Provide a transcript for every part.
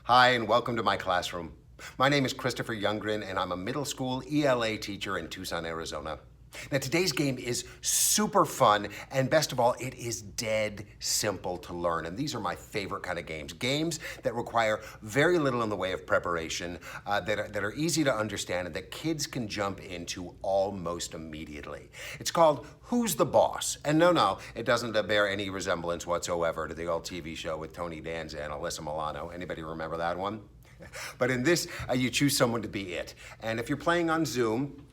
Hi, and welcome to my classroom. My name is Christopher Youngren, and I'm a middle school ELA teacher in Tucson, Arizona. Now, today's game is super fun, and best of all, it is dead simple to learn. And these are my favorite kind of games. Games that require very little in the way of preparation, that are easy to understand, and that kids can jump into almost immediately. It's called Who's the Boss? And no, it doesn't bear any resemblance whatsoever to the old TV show with Tony Danza and Alyssa Milano. Anybody remember that one? But in this, you choose someone to be it. And if you're playing on Zoom,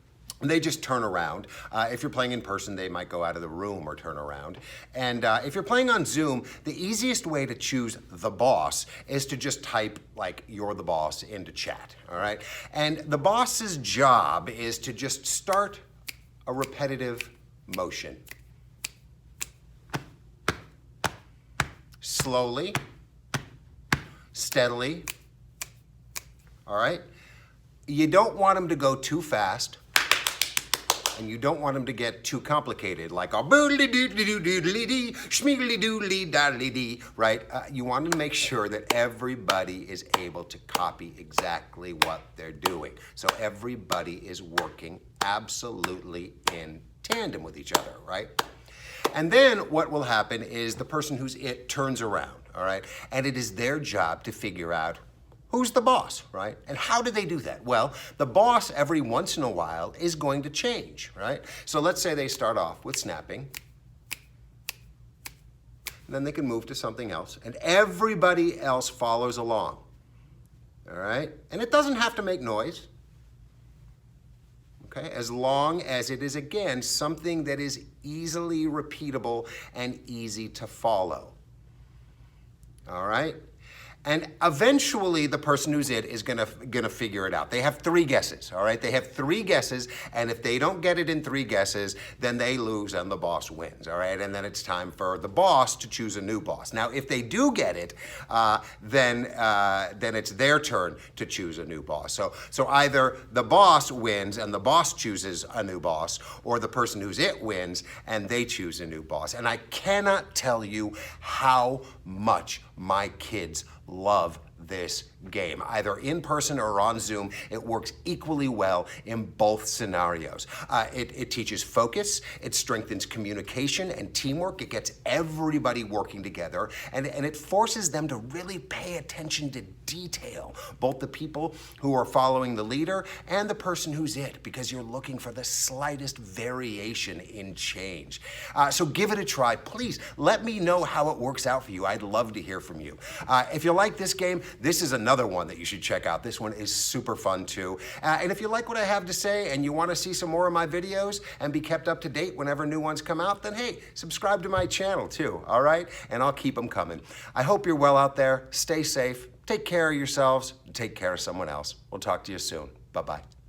they just turn around. If you're playing in person, they might go out of the room or turn around. And if you're playing on Zoom, the easiest way to choose the boss is to just type, like, "you're the boss" into chat, all right? And the boss's job is to just start a repetitive motion. Slowly, steadily, all right? You don't want them to go too fast, and you don't want them to get too complicated, like a boodly-doodly-doodly-dee, schmeagly-doodly-doodly-dee, right? You want to make sure that everybody is able to copy exactly what they're doing. So everybody is working absolutely in tandem with each other, right? And then what will happen is the person who's it turns around, all right? And it is their job to figure out who's the boss, right? And how do they do that? Well, the boss every once in a while is going to change, right? So let's say they start off with snapping, and then they can move to something else, and everybody else follows along, all right? And it doesn't have to make noise, okay? As long as it is, again, something that is easily repeatable and easy to follow, all right? And eventually, the person who's it is gonna figure it out. They have 3 guesses, all right? They have 3 guesses, and if they don't get it in 3 guesses, then they lose and the boss wins, all right? And then it's time for the boss to choose a new boss. Now, if they do get it, then it's their turn to choose a new boss. So either the boss wins and the boss chooses a new boss, or the person who's it wins and they choose a new boss. And I cannot tell you how much my kids love this game. Either in person or on Zoom, it works equally well in both scenarios. It teaches focus, it strengthens communication and teamwork, it gets everybody working together, and it forces them to really pay attention to detail, both the people who are following the leader and the person who's it, because you're looking for the slightest variation in change. So give it a try. Please let me know how it works out for you. I'd love to hear from you. If you like this game, this is another one that you should check out. This one is super fun too. And if you like what I have to say and you want to see some more of my videos and be kept up to date whenever new ones come out, then hey, subscribe to my channel too, all right? And I'll keep them coming. I hope you're well out there. Stay safe. Take care of yourselves. Take care of someone else. We'll talk to you soon. Bye-bye.